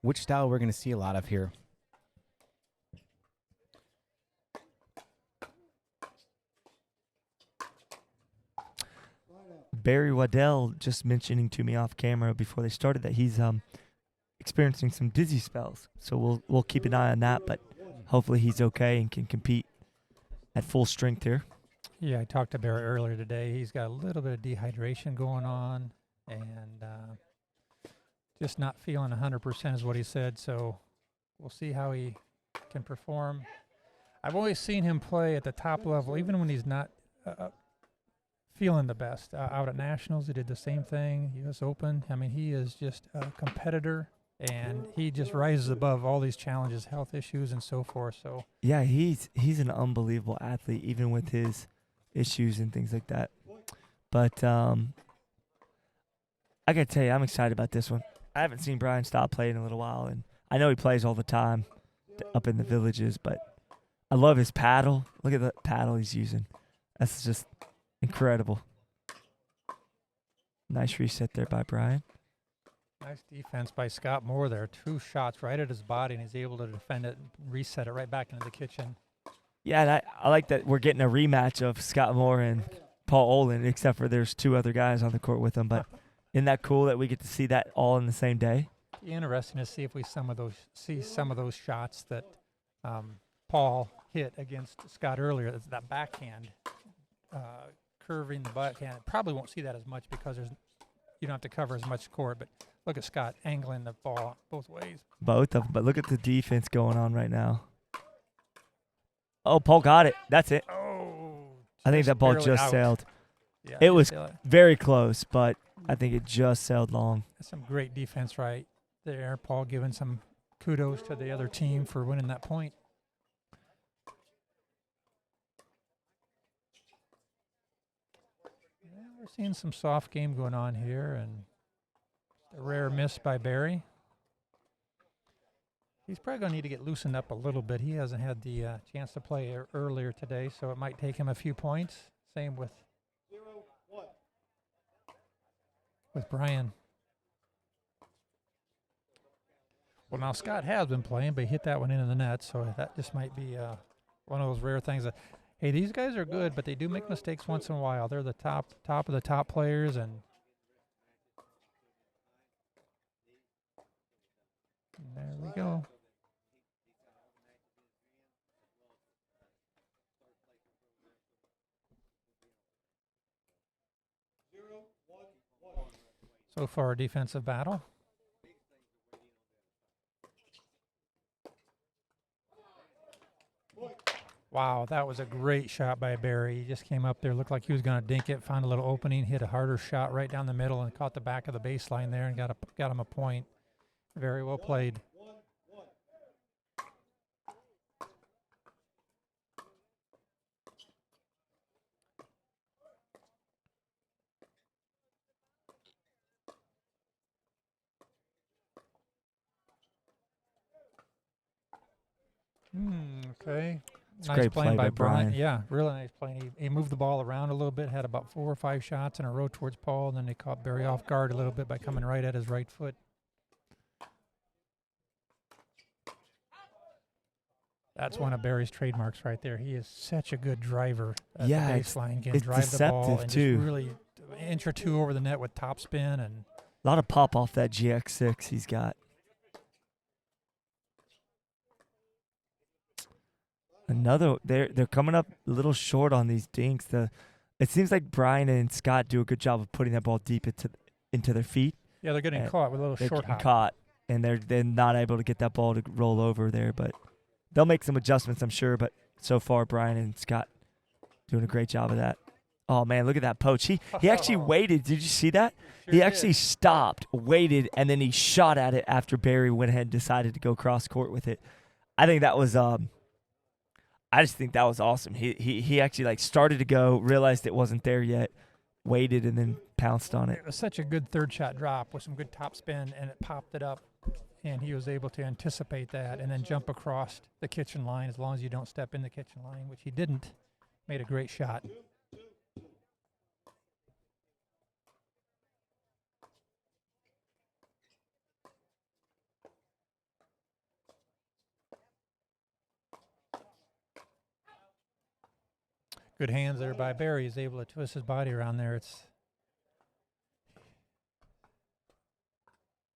which style we're going to see a lot of here. Barry Waddell just mentioning to me off camera before they started that he's experiencing some dizzy spells. So we'll keep an eye on that, but hopefully he's okay and can compete at full strength here. Yeah, I talked to Barry earlier today. He's got a little bit of dehydration going on and just not feeling 100% is what he said. So we'll see how he can perform. I've always seen him play at the top level, even when he's not feeling the best. Out at Nationals, he did the same thing. U.S. Open. I mean, he is just a competitor, and he just rises above all these challenges, health issues, and so forth. So yeah, he's an unbelievable athlete, even with his issues and things like that. But I gotta tell you, I'm excited about this one. I haven't seen Brian Staub play in a little while, and I know he plays all the time up in the villages, but I love his paddle. Look at the paddle he's using. That's just incredible. Nice reset there by Brian. nice defense by Scott Moore there. 2 shots right at his body, and he's able to defend it and reset it right back into the kitchen. Yeah, and I like that we're getting a rematch of Scott Moore and Paul Olin, except for there's 2 other guys on the court with them. But isn't that cool that we get to see that all in the same day? Interesting to see if we see some of those shots that Paul hit against Scott earlier. That's that backhand, curving the backhand. Probably won't see that as much because you don't have to cover as much court. But look at Scott angling the ball both ways. Both of them. But look at the defense going on right now. Oh, Paul got it. That's it. Oh, I think that ball barely just out. sailed. Yeah, It was sailed. very close, but I think it just sailed long. That's some great defense right there. Paul giving some kudos to the other team for winning that point. Yeah, we're seeing some soft game going on here, and a rare miss by Barry. He's probably going to need to get loosened up a little bit. He hasn't had the chance to play earlier today, so it might take him a few points. Same with Brian. Well, now Scott has been playing, but he hit that one into the net, so that just might be one of those rare things that, hey, these guys are good, but they do make mistakes once in a while. They're the top of the top players, and there we go. So far, a defensive battle. Wow, that was a great shot by Barry. He just came up there, looked like he was going to dink it, found a little opening, hit a harder shot right down the middle, and caught the back of the baseline there and got him a point. Very well played. Okay. It's Nice great playing play by Brian. Brian. Yeah, really nice playing. He moved the ball around a little bit, had about 4 or 5 shots in a row towards Paul, and then they caught Barry off guard a little bit by coming right at his right foot. That's one of Barry's trademarks right there. He is such a good driver at the baseline. Can it's drive the ball deceptive, and too. just really an inch or two over the net with top spin. And A lot of pop off that GX6 he's got. They're coming up a little short on these dinks. It seems like Brian and Scott do a good job of putting that ball deep into their feet. yeah, they're getting caught with a little They're short getting hop. caught, and they're not able to get that ball to roll over there. But they'll make some adjustments, I'm sure. But so far, Brian and Scott doing a great job of that. Oh man, look at that poach. He actually waited. Did you see that? Sure He actually did. stopped, waited, and then he shot at it after Barry went ahead and decided to go cross court with it. I think that was I just think that was awesome. He actually like started to go, realized it wasn't there yet, waited, and then pounced on it. It was such a good third shot drop with some good top spin, and it popped it up. And he was able to anticipate that and then jump across the kitchen line as long as you don't step in the kitchen line, which he didn't. Made a great shot. Good hands there by Barry. He's able to twist his body around there. It's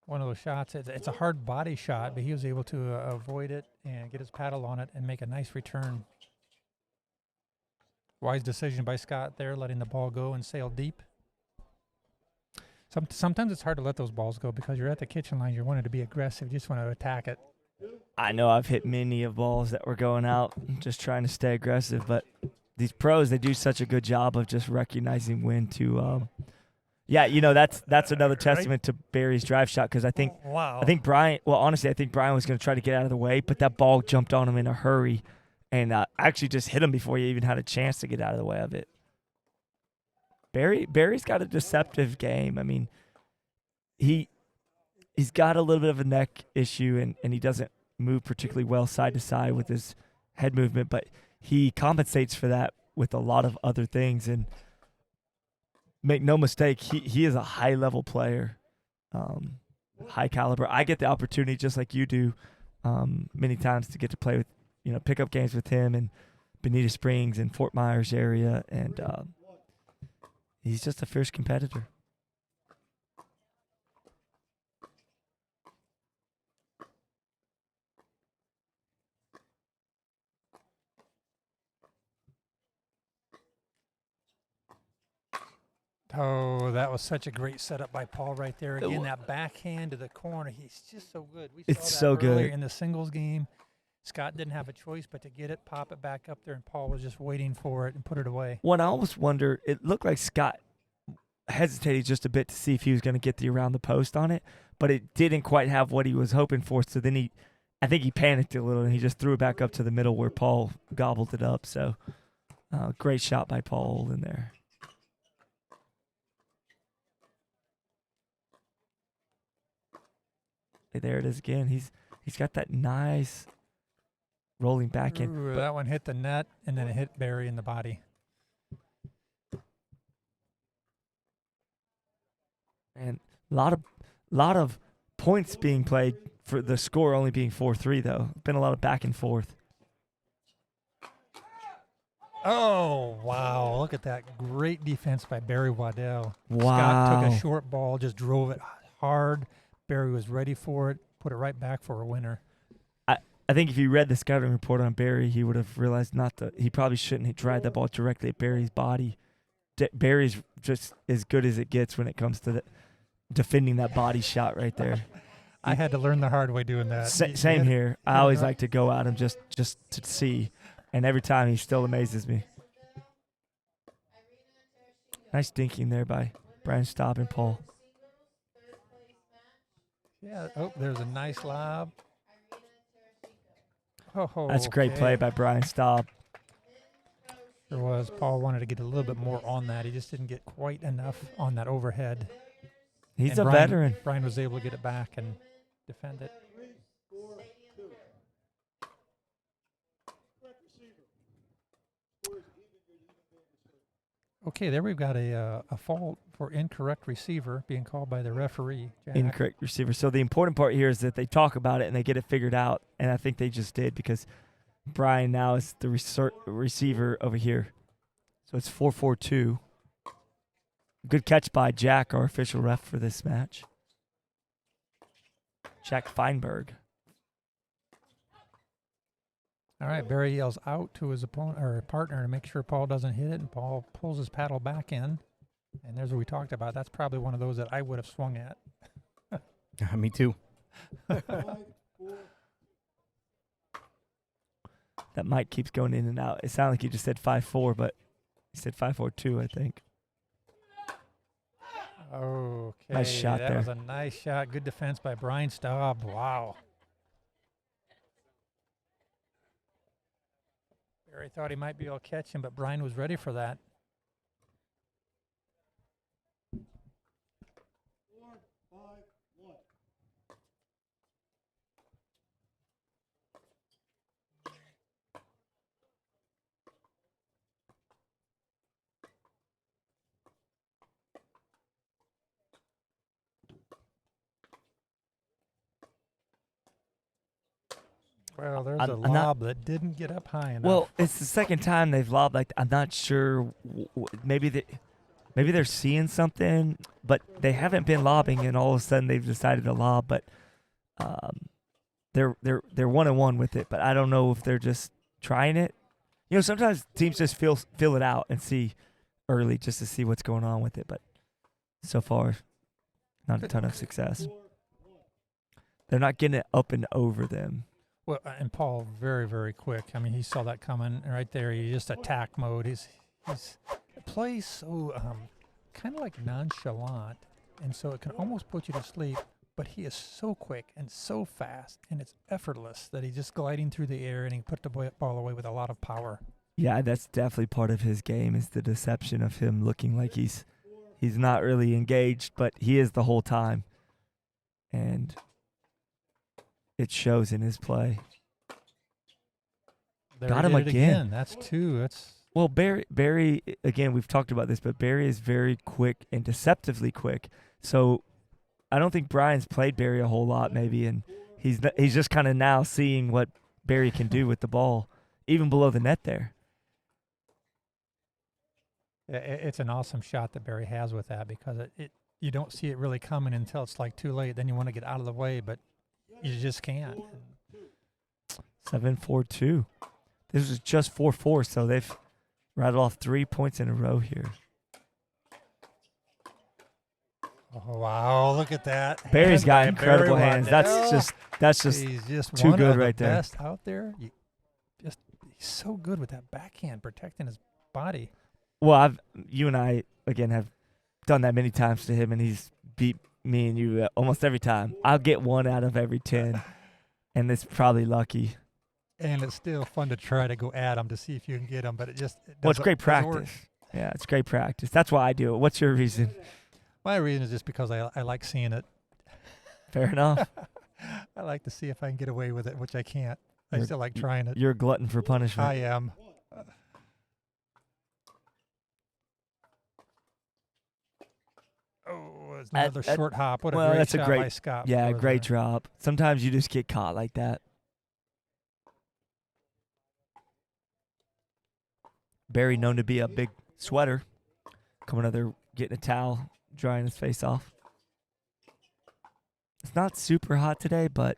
one of those shots. It's a hard body shot, but he was able to avoid it and get his paddle on it and make a nice return. Wise decision by Scott there, letting the ball go and sail deep. Sometimes it's hard to let those balls go because you're at the kitchen line. You're wanting to be aggressive. You just want to attack it. I know I've hit many of balls that were going out, just trying to stay aggressive. But these pros, they do such a good job of just recognizing when to. Yeah, you know, that's another testament to Barry's drive shot because I think Brian. Well, honestly, I think Brian was going to try to get out of the way, but that ball jumped on him in a hurry, and actually just hit him before he even had a chance to get out of the way of it. Barry's got a deceptive game. I mean, he's got a little bit of a neck issue, and he doesn't move particularly well side to side with his head movement, but he compensates for that with a lot of other things. And make no mistake, he is a high-level player, high caliber. I get the opportunity, just like you do, many times to get to play with, pickup games with him in Bonita Springs and Fort Myers area, and he's just a fierce competitor. Oh, that was such a great setup by Paul right there. Again, that backhand to the corner. He's just so good. We It's saw so that earlier good. in the singles game. Scott didn't have a choice but to get it, pop it back up there, and Paul was just waiting for it and put it away. Well, I almost wonder, it looked like Scott hesitated just a bit to see if he was going to get the around the post on it, but it didn't quite have what he was hoping for. So then I think he panicked a little, and he just threw it back up to the middle where Paul gobbled it up. So great shot by Paul in there. Hey, there it is again. He's got that nice rolling back in. Ooh, that one hit the net, and then it hit Barry in the body. And a lot of points being played for the score only being 4-3 though. Been a lot of back and forth. Oh, wow. Look at that great defense by Barry Waddell. Wow. Scott took a short ball, just drove it hard. Barry was ready for it, put it right back for a winner. I think if you read the scouting report on Barry, he would have realized he probably shouldn't have tried that ball directly at Barry's body. Barry's just as good as it gets when it comes to defending that body shot right there. I had to learn the hard way doing that. Same here. I always like to go at him just to see, and every time he still amazes me. Nice dinking there by Brian Staub and Paul. Yeah. Oh, there's a nice lob. Oh, That's a great play by Brian Staub. There was. Paul wanted to get a little bit more on that. He just didn't get quite enough on that overhead. He's And a veteran. Brian was able to get it back and defend it. Okay, there we've got a fault for incorrect receiver being called by the referee. Jack. Incorrect receiver. So the important part here is that they talk about it and they get it figured out, and I think they just did because Brian now is the receiver over here. So it's 4-4-2. Good catch by Jack, our official ref for this match. Jack Feinberg. All right, Barry yells out to his opponent or partner to make sure Paul doesn't hit it, and Paul pulls his paddle back in. And there's what we talked about. That's probably one of those that I would have swung at. Me too. That mic keeps going in and out. It sounded like you just said 5-4, but you said 5-4-2, I think. Okay. Nice shot that there. was a nice shot. Good defense by Brian Staub. Wow. Barry thought he might be able to catch him, but Brian was ready for that. Well, there's I'm a not- lob that didn't get up high enough. Well, it's the second time they've lobbed like I'm not sure. Maybe they're seeing something, but they haven't been lobbing, and all of a sudden they've decided to lob. But they're 1-1 with it. But I don't know if they're just trying it. You know, sometimes teams just feel it out and see early just to see what's going on with it. But so far, not a ton of success. They're not getting it up and over them. Well, and Paul, very, very quick. I mean, he saw that coming right there. He just attack mode. He's plays so kind of like nonchalant, and so it can almost put you to sleep. But he is so quick and so fast, and it's effortless that he's just gliding through the air, and he put the ball away with a lot of power. Yeah, that's definitely part of his game is the deception of him looking like he's not really engaged, but he is the whole time. And it shows in his play. There Got he him did it again. That's two. That's Well, Barry, again, we've talked about this, but Barry is very quick and deceptively quick. So I don't think Brian's played Barry a whole lot maybe, and he's just kind of now seeing what Barry can do with the ball, even below the net there. it's an awesome shot that Barry has with that because it you don't see it really coming until it's like too late. Then you want to get out of the way, but you just can't. 7-4-2. This is just 4-4, so they've rattled off 3 points in a row here. Oh, wow, look at that. Barry's Hand got by incredible Barry hands. Waddell. That's just He's just too one good of the right there. best out there. He's so good with that backhand, protecting his body. well. You and I again have done that many times to him, and he's beat me and you almost every time. I'll get 1 out of every 10, and it's probably lucky. And it's still fun to try to go at him to see if you can get him, but it Well, it's doesn't- great doesn't work. practice. Yeah, it's great practice. That's why I do it. What's your reason? My reason is just because I like seeing it. Fair enough. I like to see if I can get away with it, which I can't. I You're- still like trying it. You're a glutton for punishment. I am. Oh, it's another short hop. What a well, great that's a shot great- by Scott. Yeah, Flores great there. drop. Sometimes you just get caught like that. Barry known to be a big sweater. Coming out there getting a towel, drying his face off. It's not super hot today, but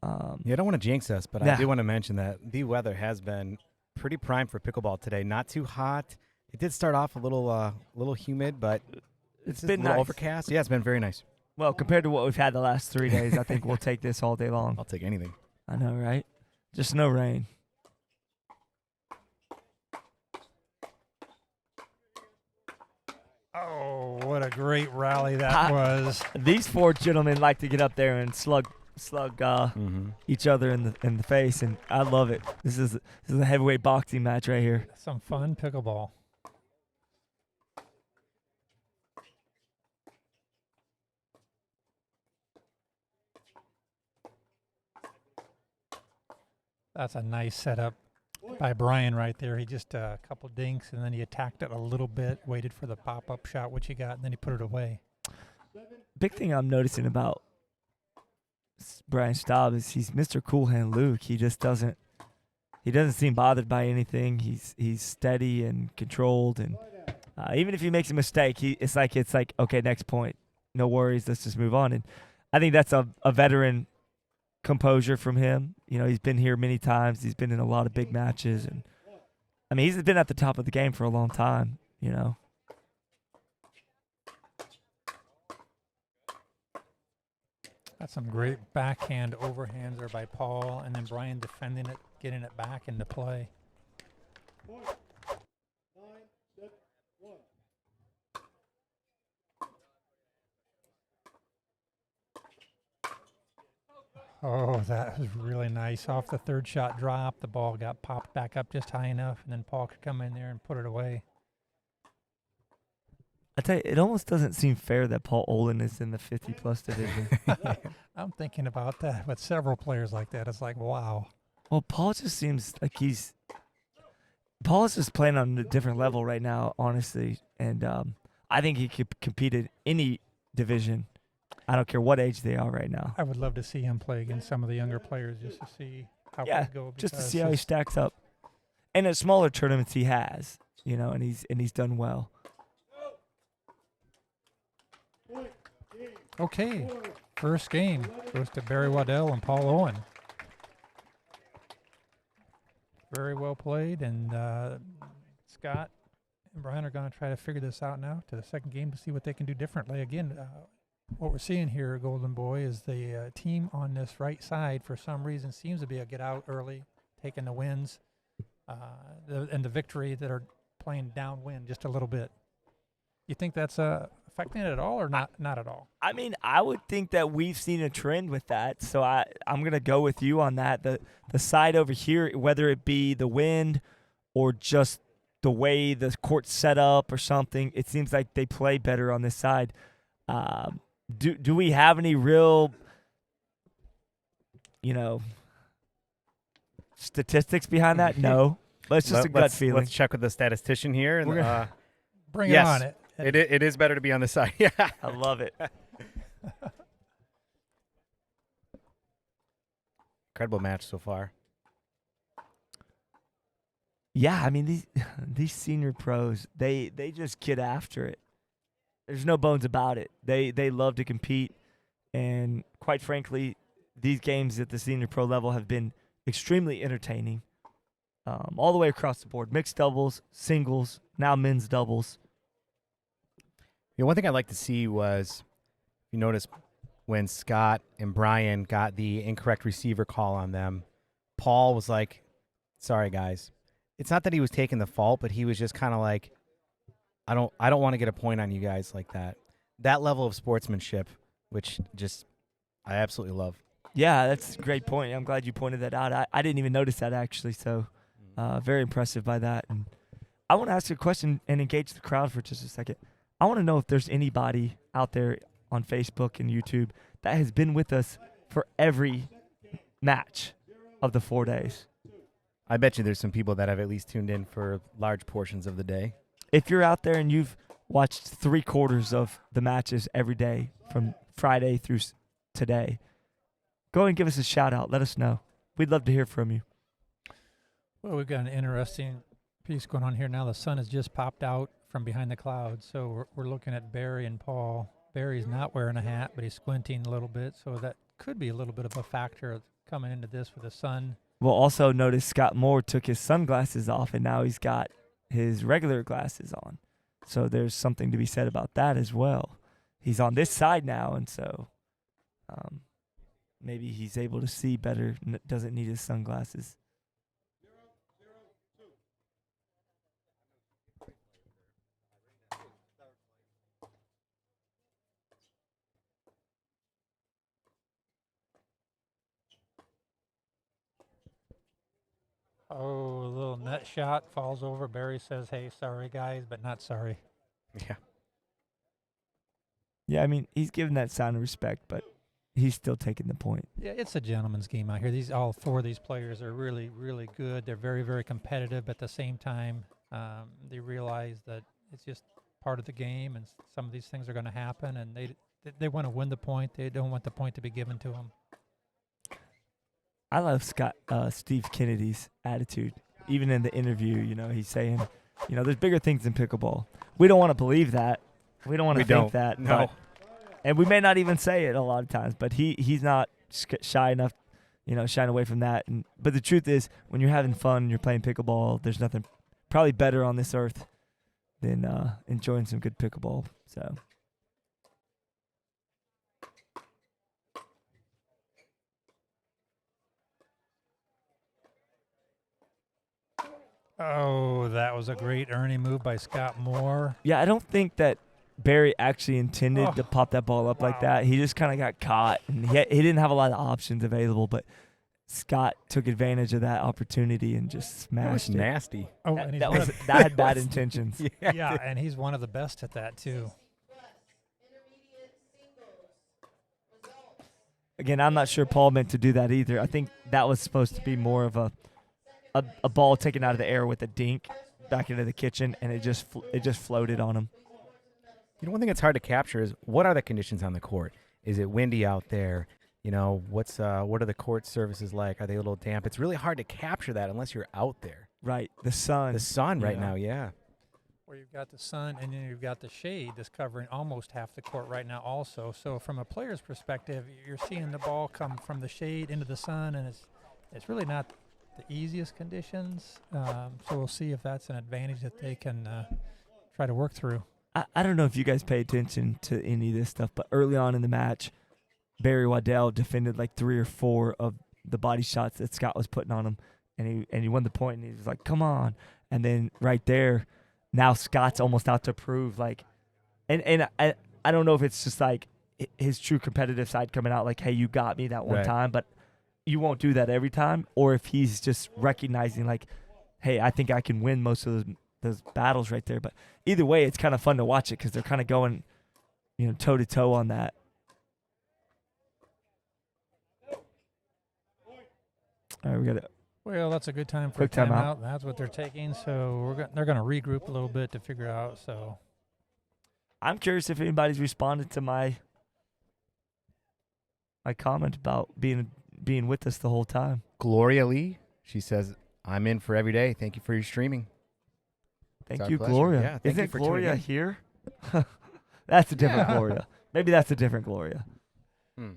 Yeah, I don't want to jinx us, but Nah. I do want to mention that the weather has been pretty prime for pickleball today. Not too hot. It did start off a little humid, but it's just been a little nice. overcast. Yeah, it's been very nice. Well, compared to what we've had the last 3 days, I think we'll take this all day long. I'll take anything. I know, right? Just no rain. Oh, what a great rally that was. These 4 gentlemen like to get up there and slug Mm-hmm. each other in the face, and I love it. This is a heavyweight boxing match right here. Some fun pickleball. That's a nice setup by Brian right there. He just a couple dinks, and then he attacked it a little bit, waited for the pop-up shot, which he got, and then he put it away. Big thing I'm noticing about Brian Staub is he's Mr. Cool Hand Luke. He just doesn't seem bothered by anything. He's steady and controlled, and even if he makes a mistake, it's like okay, next point, no worries, let's just move on. And I think that's a veteran composure from him. You know, he's been here many times. He's been in a lot of big matches, and I mean, he's been at the top of the game for a long time. You know. That's some great backhand overhands there by Paul, and then Brian defending it, getting it back into play. Oh, that was really nice. Off the third shot drop, the ball got popped back up just high enough, and then Paul could come in there and put it away. I tell you, it almost doesn't seem fair that Paul Olin is in the 50-plus division. I'm thinking about that with several players like that. It's like, wow. Well, Paul just seems like Paul is just playing on a different level right now, honestly. And I think he could compete in any division. I don't care what age they are right now. I would love to see him play against some of the younger players just to see how Yeah, it would go. Just to because see how he his- stacks up. And at smaller tournaments he has, and he's done well. Okay, first game goes to Barry Waddell and Paul Olin. Very well played, and Scott and Brian are going to try to figure this out now to the second game to see what they can do differently. Again, what we're seeing here, Golden Boy, is the team on this right side for some reason seems to be a get out early, taking the wins and the victory that are playing downwind just a little bit. You think that's affecting it at all or not? Not at all. I mean, I would think that we've seen a trend with that, so I'm going to go with you on that. The side over here, whether it be the wind or just the way the court's set up or something, it seems like they play better on this side. Do we have any real, statistics behind that? No. But it's just a gut feeling. Let's check with the statistician here. And, We're gonna bring yes, it on. It is better to be on the side. Yeah. I love it. Incredible match so far. Yeah, I mean these senior pros, they just get after it. There's no bones about it. They love to compete, and quite frankly, these games at the senior pro level have been extremely entertaining. All the way across the board, mixed doubles, singles, now men's doubles. One thing I'd like to see was, you notice when Scott and Brian got the incorrect receiver call on them, Paul was like, sorry, guys. It's not that he was taking the fault, but he was just kind of like, I don't want to get a point on you guys like that. That level of sportsmanship, which just I absolutely love. Yeah, that's a great point. I'm glad you pointed that out. I didn't even notice that, actually, so very impressive by that. And I want to ask you a question and engage the crowd for just a second. I want to know if there's anybody out there on Facebook and YouTube that has been with us for every match of the 4 days. I bet you there's some people that have at least tuned in for large portions of the day. If you're out there and you've watched 3/4 of the matches every day from Friday through today, go ahead and give us a shout out. Let us know. We'd love to hear from you. Well, we've got an interesting piece going on here now. The sun has just popped out from behind the clouds, so we're looking at Barry and Paul. Barry's not wearing a hat, but he's squinting a little bit, so that could be a little bit of a factor coming into this with the sun. We'll also notice Scott Moore took his sunglasses off, and now he's got his regular glasses on. So there's something to be said about that as well. He's on this side now, and so maybe he's able to see better, doesn't need his sunglasses. Oh, a little net shot falls over. Barry says, hey, sorry, guys, but not sorry. Yeah. Yeah, I mean, he's giving that sign of respect, but he's still taking the point. Yeah, it's a gentleman's game out here. All four of these players are really, really good. They're very, very competitive. At the same time, they realize that it's just part of the game, and some of these things are going to happen, and they want to win the point. They don't want the point to be given to them. I love Steve Kennedy's attitude. Even in the interview, he's saying, there's bigger things than pickleball. We don't want to believe that. We don't want to think that. No. And we may not even say it a lot of times, but he's not shy enough, shying away from that. But the truth is, when you're having fun and you're playing pickleball, there's nothing probably better on this earth than enjoying some good pickleball. So. Oh, that was a great Ernie move by Scott Moore. Yeah, I don't think that Barry actually intended to pop that ball up like that. He just kind of got caught, and he didn't have a lot of options available, but Scott took advantage of that opportunity and just smashed it. Nasty. Oh, That, and that had bad intentions. yeah, and he's one of the best at that, too. Again, I'm not sure Paul meant to do that either. I think that was supposed to be more of a ball taken out of the air with a dink back into the kitchen, and it just floated on him. One thing that's hard to capture is what are the conditions on the court? Is it windy out there? You know, what are the court surfaces like? Are they a little damp? It's really hard to capture that unless you're out there. Right. The sun. The sun right Yeah. now, yeah. Where you've got the sun and then you've got the shade that's covering almost half the court right now also. So from a player's perspective, you're seeing the ball come from the shade into the sun, and it's really not the easiest conditions. So we'll see if that's an advantage that they can try to work through. I don't know if you guys pay attention to any of this stuff, but early on in the match, Barry Waddell defended like 3 or 4 of the body shots that Scott was putting on him, and he won the point, and he was like, come on. And then right there, now Scott's almost out to prove, like, and I don't know if it's just like his true competitive side coming out like, hey, you got me that one Right. time, but you won't do that every time, or if he's just recognizing like, hey, I think I can win most of those battles right there. But either way, it's kind of fun to watch it because they're kind of going, toe to toe on that. All right, we got it. Well, that's a good time for Quick a timeout. timeout. That's what they're taking. So they're going to regroup a little bit to figure out. So I'm curious if anybody's responded to my comment about being with us the whole time. Gloria Lee, she says, I'm in for every day. Thank you for your streaming. Thank It's our you, pleasure. Gloria. Yeah, thank you Isn't for tuning Gloria in. here? That's a different Yeah. Gloria. Maybe that's a different Gloria. Hmm.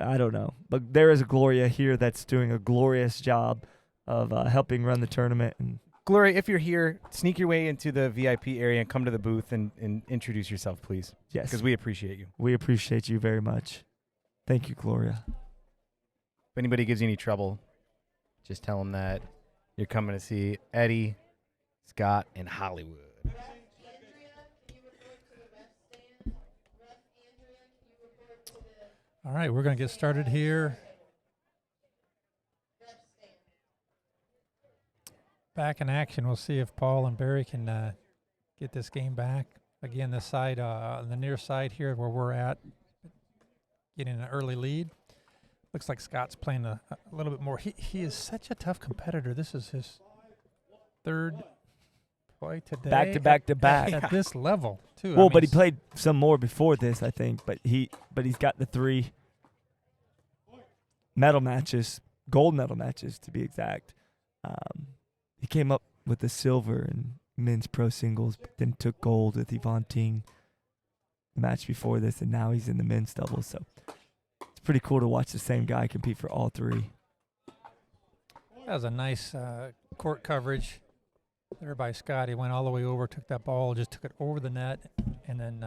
I don't know. But there is a Gloria here that's doing a glorious job of helping run the tournament. And Gloria, if you're here, sneak your way into the VIP area and come to the booth and introduce yourself, please, yes, because we appreciate you. we appreciate you very much. Thank you, Gloria. If anybody gives you any trouble, just tell them that you're coming to see Eddie, Scott, and Hollywood. all right, we're going to get started here. Back in action. We'll see if Paul and Barry can get this game back. Again, this side, on the near side here where we're at, getting an early lead. Looks like Scott's playing a little bit more. He is such a tough competitor. This is his third play today. Back to back to back. At this level, too. Well, but he played some more before this, I think. But he's got the 3 medal matches, gold medal matches to be exact. He came up with the silver in men's pro singles, but then took gold with Yvonne Ting the match before this, and now he's in the men's doubles. So it's pretty cool to watch the same guy compete for all 3. That was a nice court coverage there by Scott. He went all the way over, took that ball, just took it over the net, and then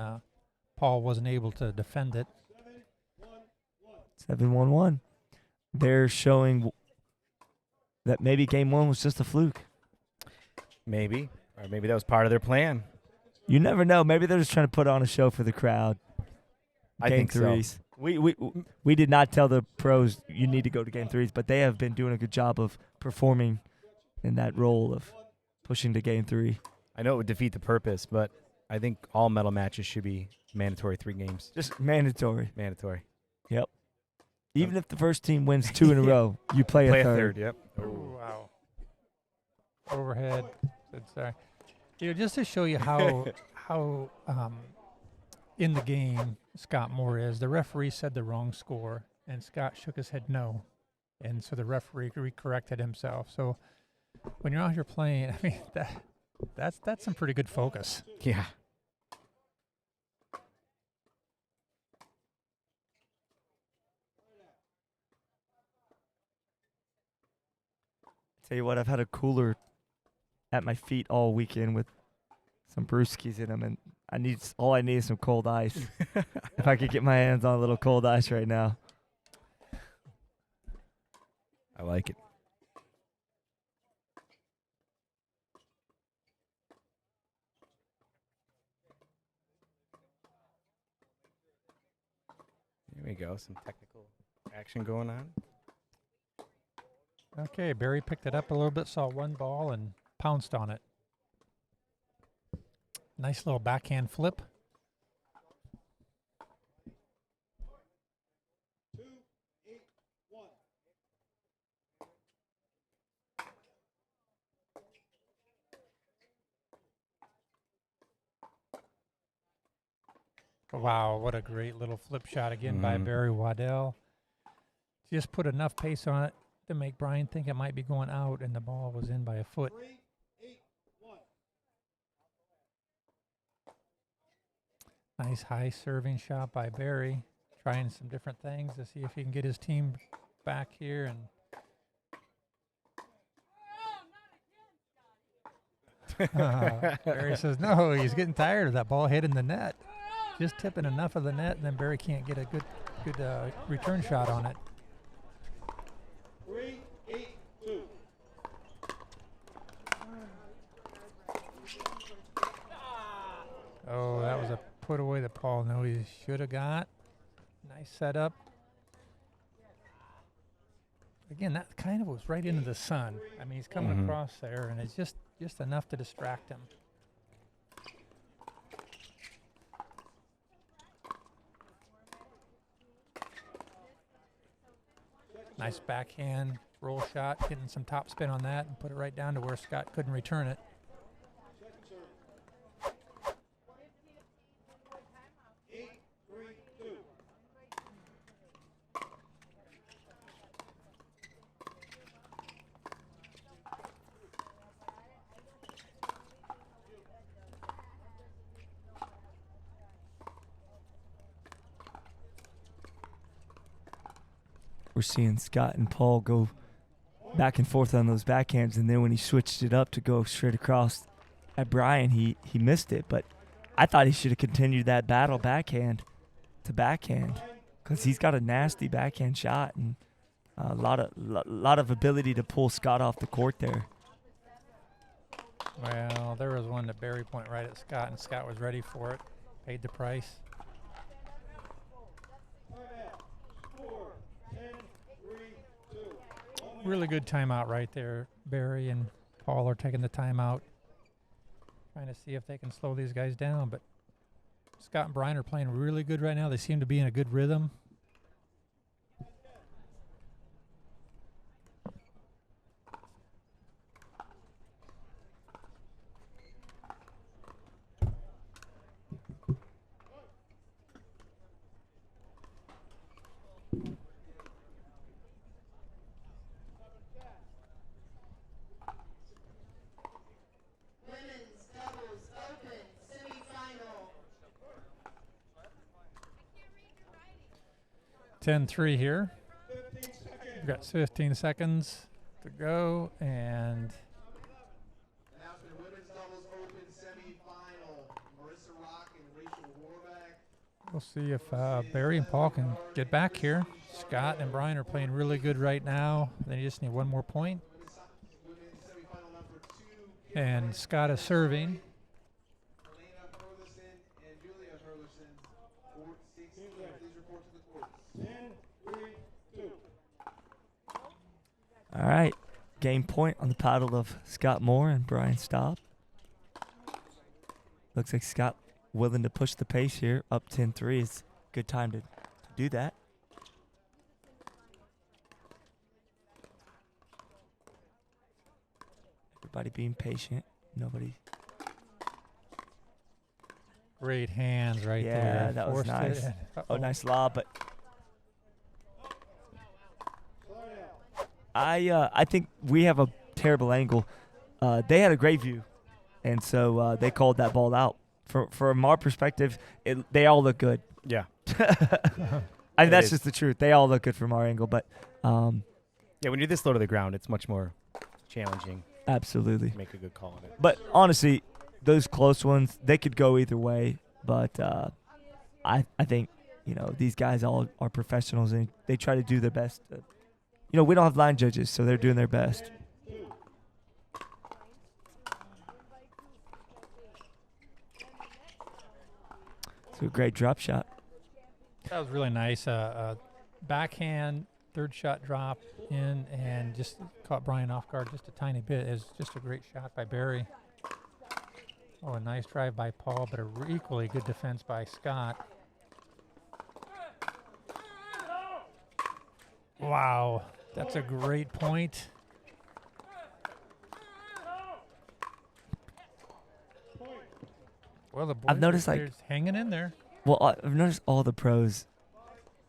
Paul wasn't able to defend it. 7-1-1. They're showing that maybe game 1 was just a fluke. Maybe. Or maybe that was part of their plan. You never know. Maybe they're just trying to put on a show for the crowd. I Game think so. 3s. We did not tell the pros you need to go to game 3s, but they have been doing a good job of performing in that role of pushing to game 3. I know it would defeat the purpose, but I think all medal matches should be mandatory 3 games. Just mandatory. Mandatory. Even if the first team wins 2 in a row, you play a third. Yep. Ooh, wow. Overhead. Sorry. Just to show you how in the game Scott Moore is, the referee said the wrong score, and Scott shook his head no. And so the referee corrected himself. So when you're out here playing, I mean, that's some pretty good focus. Yeah. Tell you what, I've had a cooler at my feet all weekend with some brewskis in them, and all I need is some cold ice. If I could get my hands on a little cold ice right now. I like it. There we go. Some technical action going on. Okay, Barry picked it up a little bit, saw one ball, and pounced on it. Nice little backhand flip. Wow, what a great little flip shot again by Mhm. Barry Waddell. Just put enough pace on it to make Brian think it might be going out, and the ball was in by a foot. Nice high serving shot by Barry, trying some different things to see if he can get his team back here. And Barry says no, he's getting tired of that ball hitting the net. Just tipping enough of the net, and then Barry can't get a good return shot on it. 3-8-2. Oh, that was a put away that Paul knew he should have got. Nice setup. Again, that kind of was right into the sun. I mean, he's coming Mhm. across there, and it's just enough to distract him. Nice backhand roll shot, getting some top spin on that, and put it right down to where Scott couldn't return it. Second serve. 8-3-2. We're seeing Scott and Paul go back and forth on those backhands, and then when he switched it up to go straight across at Brian, he missed it. But I thought he should have continued that battle backhand to backhand, because he's got a nasty backhand shot and a lot of ability to pull Scott off the court there. Well, there was one that Barry point right at Scott, and Scott was ready for it. Paid the price. Timeout. Score 10-3-2. Really good timeout right there. Barry and Paul are taking the timeout, trying to see if they can slow these guys down. But Scott and Brian are playing really good right now. They seem to be in a good rhythm. Women's doubles open semifinal. 10-3 here. 15 seconds. We've got 15 seconds to go, and Announcement: Women's doubles open semifinal. Marissa Rock and Rachel Warback. we'll see if Barry and Paul can get back here. Scott and Brian are playing really good right now. They just need one more point. Women's semifinal number 2. And Scott is serving. Elena Herlison and Julia Herlison. Court 16. Please report to the court. 10-3-2. All right, game point on the paddle of Scott Moore and Brian Staub. Looks like Scott willing to push the pace here, up 10-3. It's a good time to do that. Everybody being patient. Nobody. Great hands right Yeah, there. that was Forced it nice. in. Oh, nice lob, but Slide out. I think we have a terrible angle. They had a great view, and so they called that ball out. From our perspective, they all look good. Yeah. I mean, It that's is. just the truth. They all look good from our angle, but Yeah, when you're this low to the ground, it's much more challenging absolutely. to make a good call on it. But honestly, those close ones, they could go either way. But I think, these guys all are professionals, and they try to do their best. We don't have line judges, so they're doing their best. So a great drop shot. That was really nice. Backhand, third shot drop in, and just caught Brian off guard just a tiny bit. It was just a great shot by Barry. Oh, a nice drive by Paul, but a equally good defense by Scott. Wow, that's a great point. Well, the boys I've noticed, are like- just hanging in there. Well, I've noticed all the pros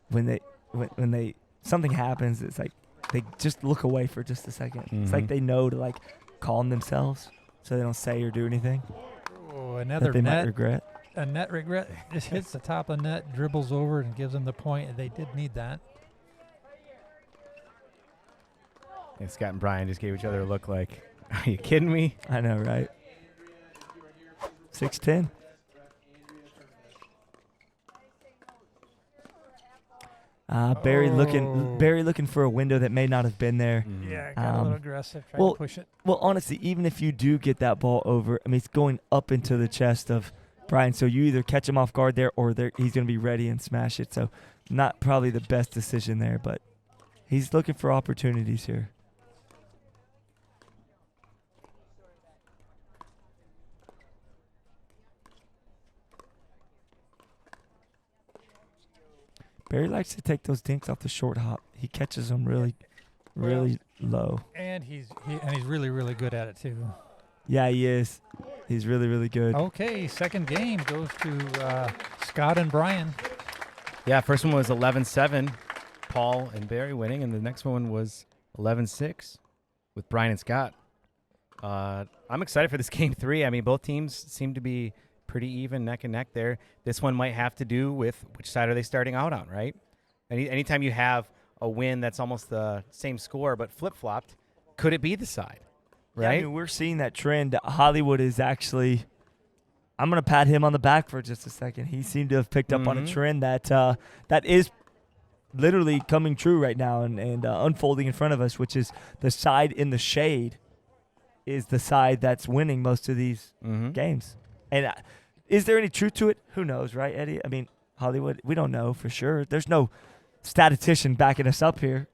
when they something happens, it's like they just look away for just a second. It's like Mhm. they know to like calm themselves so they don't say or do anything Oh, that another they might net. regret. A net regret. Just hits the top of the net, dribbles over, and gives them the point. And they did need that. And Scott and Brian just gave each other a look like, are you kidding me? I know, right? 6-10. Barry looking for a window that may not have been there. Mhm. Yeah, got a little aggressive. Tried well, to push it. Well, honestly, even if you do get that ball over, I mean, it's going up into the chest of Brian. So you either catch him off guard there or he's going to be ready and smash it. So not probably the best decision there, but he's looking for opportunities here. Barry likes to take those dinks off the short hop. He catches them really low. And he's really, really good at it too. Yeah, he is. He's really, really good. Okay, second game goes to Scott and Brian. Yeah, first one was 11-7, Paul and Barry winning, and the next one was 11-6 with Brian and Scott. I'm excited for this game 3. I mean, both teams seem to be pretty even, neck and neck there. This one might have to do with which side are they starting out on, right? Anytime you have a win that's almost the same score but flip-flopped, could it be the side, Yeah, right? I mean, we're seeing that trend. Hollywood is actually – I'm going to pat him on the back for just a second. He seemed to have picked up on a trend that is literally coming true right now and unfolding in front of us, which is the side in the shade is the side that's winning most of these games. And is there any truth to it? Who knows, right, Eddie? I mean, Hollywood, we don't know for sure. There's no statistician backing us up here,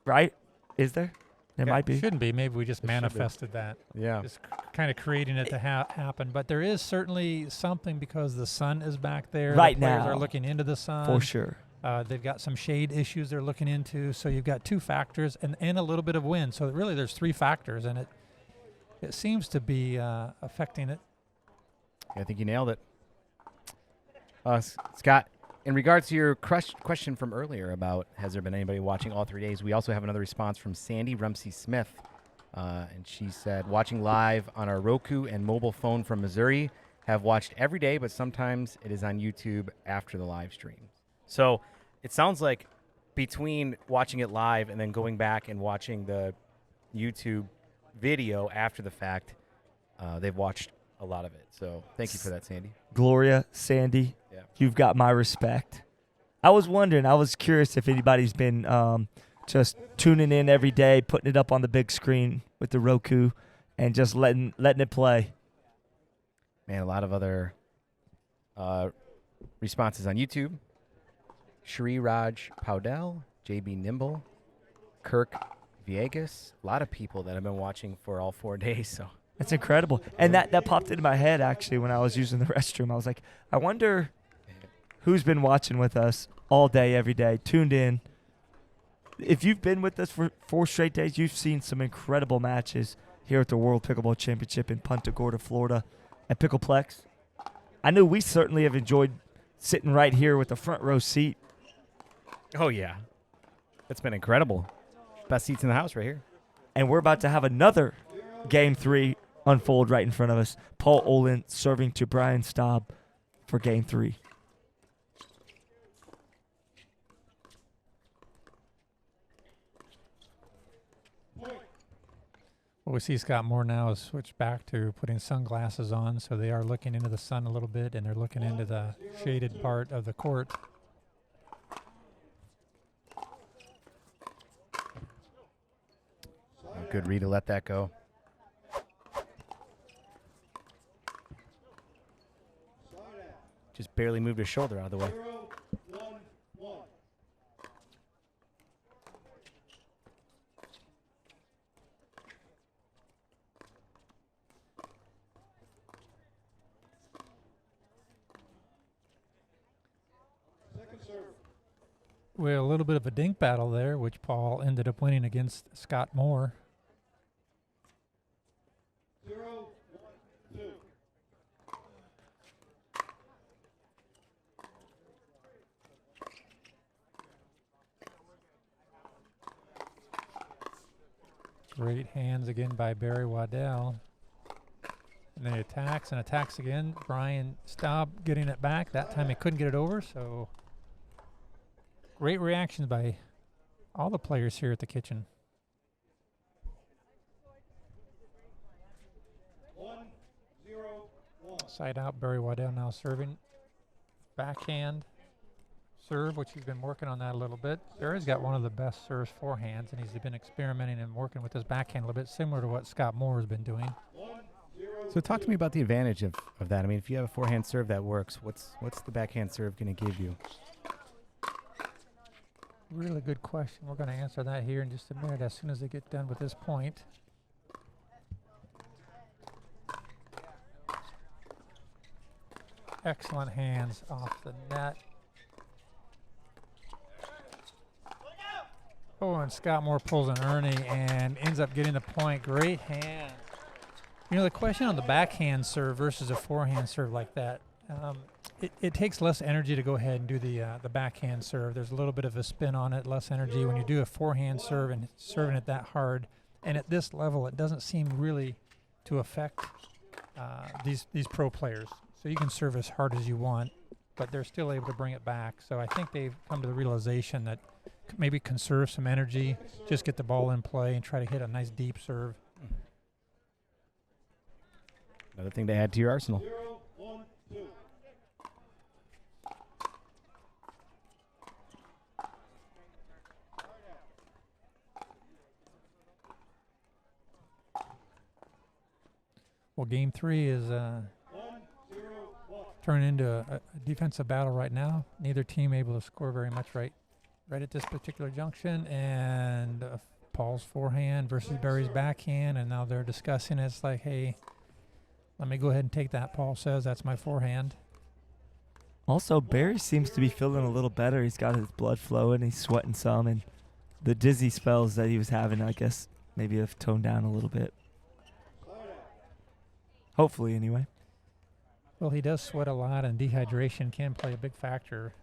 right? Is there? There might be. Shouldn't be. Maybe we just There should be. manifested that. Yeah. Just kind of creating it to happen. But there is certainly something because the sun is back there. Right the players now. are looking into the sun. For sure. They've got some shade issues they're looking into. So you've got 2 factors and a little bit of wind. So really there's 3 factors, and it seems to be affecting it. I think you nailed it. Scott, in regards to your question from earlier about has there been anybody watching all 3 days, we also have another response from Sandy Rumsey-Smith. And she said, watching live on our Roku and mobile phone from Missouri, have watched every day, but sometimes it is on YouTube after the live stream. So it sounds like between watching it live and then going back and watching the YouTube video after the fact, they've watched a lot of it. So thank you for that, Sandy. Gloria, Sandy, Yeah. you've got my respect. I was curious if anybody's been just tuning in every day, putting it up on the big screen with the Roku and just letting it play. Man, a lot of other responses on YouTube. Shri Raj Powdell, JB Nimble, Kirk Viegas. A lot of people that have been watching for all 4 days. So That's incredible. And that popped into my head, actually, when I was using the restroom. I was like, I wonder who's been watching with us all day, every day, tuned in. If you've been with us for 4 straight days, you've seen some incredible matches here at the World Pickleball Championship in Punta Gorda, Florida at PicklePlex. I know we certainly have enjoyed sitting right here with the front row seat. oh yeah, it's been incredible. Best seats in the house right here. And we're about to have another Game 3 unfold right in front of us. Paul Olin serving to Brian Staub for Game 3. What we see Scott Moore now is switch back to putting sunglasses on, so they are looking into the sun a little bit, and they're looking into the shaded part of the court. Good read to let that go. Just barely moved his shoulder out of the way. 0-1-1. Second serve. We had a little bit of a dink battle there, which Paul ended up winning against Scott Moore. 0-1-2. Great hands again by Barry Waddell. And then he attacks and attacks again. Brian Staub getting it back. That time he couldn't get it over, so great reactions by all the players here at the kitchen. 1-0-1. Side out, Barry Waddell now serving. Backhand serve, which he's been working on that a little bit. Barry's got one of the best serves forehands, and he's been experimenting and working with his backhand a little bit, similar to what Scott Moore has been doing. 1-0. So talk to me about the advantage of that. I mean, if you have a forehand serve that works, what's the backhand serve going to give you? Really good question. We're going to answer that here in just a minute as soon as they get done with this point. Excellent hands off the net. Oh, and Scott Moore pulls an Ernie and ends up getting the point. Great hand. You know, the question on the backhand serve versus a forehand serve like that, it takes less energy to go ahead and do the backhand serve. There's a little bit of a spin on it, less energy. When you do a forehand serve and serving it that hard, and at this level, it doesn't seem really to affect these pro players. So you can serve as hard as you want, but they're still able to bring it back. So I think they've come to the realization that maybe conserve some energy, just get the ball in play and try to hit a nice deep serve. Another thing to add to your arsenal. 0-1-2. Well, game 3 is 1-0-1. turning into a defensive battle right now. Neither team able to score very much right at this particular junction. And Paul's forehand versus Barry's backhand, and now they're discussing it. It's like, hey, let me go ahead and take that. Paul says that's my forehand. Also, Barry seems to be feeling a little better. He's got his blood flowing. He's sweating some, and the dizzy spells that he was having, I guess, maybe have toned down a little bit. Hopefully, anyway. Well, he does sweat a lot, and dehydration can play a big factor.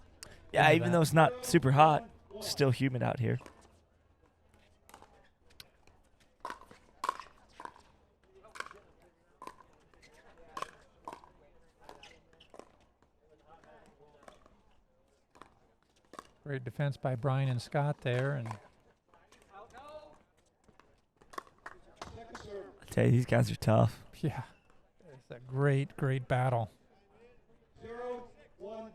Yeah, into even that. though it's not super hot, still humid out here. Great defense by Brian and Scott there, and Second serve. I tell you, these guys are tough. yeah, it's a great battle. 0-1-2.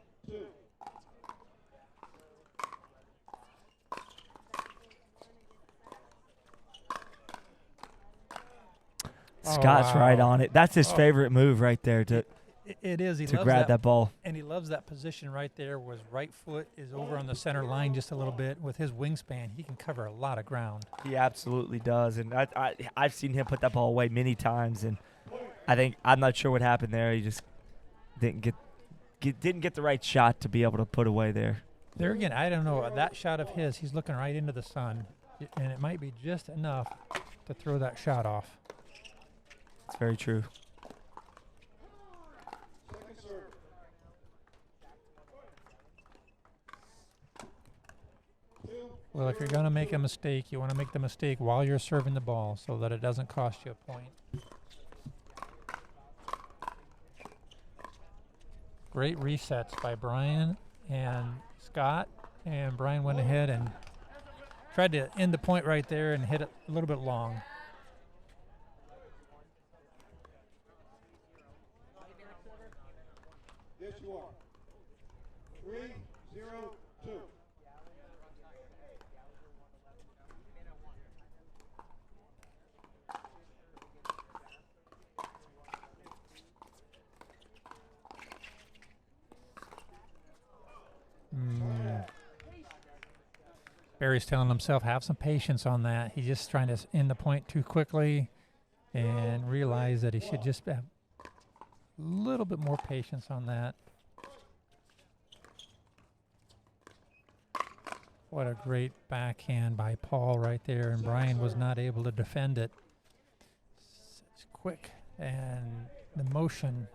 Scott's right wow. on it. That's his favorite move right there to It is. He to loves grab that ball. and he loves that position right there where his right foot is over on the center line just a little bit. With his wingspan, he can cover a lot of ground. He absolutely does, and I've seen him put that ball away many times, and I'm not sure what happened there. He just didn't get the right shot to be able to put away there. There again, I don't know. That shot of his, he's looking right into the sun, and it might be just enough to throw that shot off. It's very true. Second serve. Well, if you're going to make a mistake, you want to make the mistake while you're serving the ball so that it doesn't cost you a point. Great resets by Brian and Scott. And Brian went ahead and tried to end the point right there and hit it a little bit long. Yes, you are. 3-0-2. Barry's telling himself, have some patience on that. He's just trying to end the point too quickly and realize that he should just have a little bit more patience on that. What a great backhand by Paul right there, and Brian was not able to defend it. It's quick, and the motion.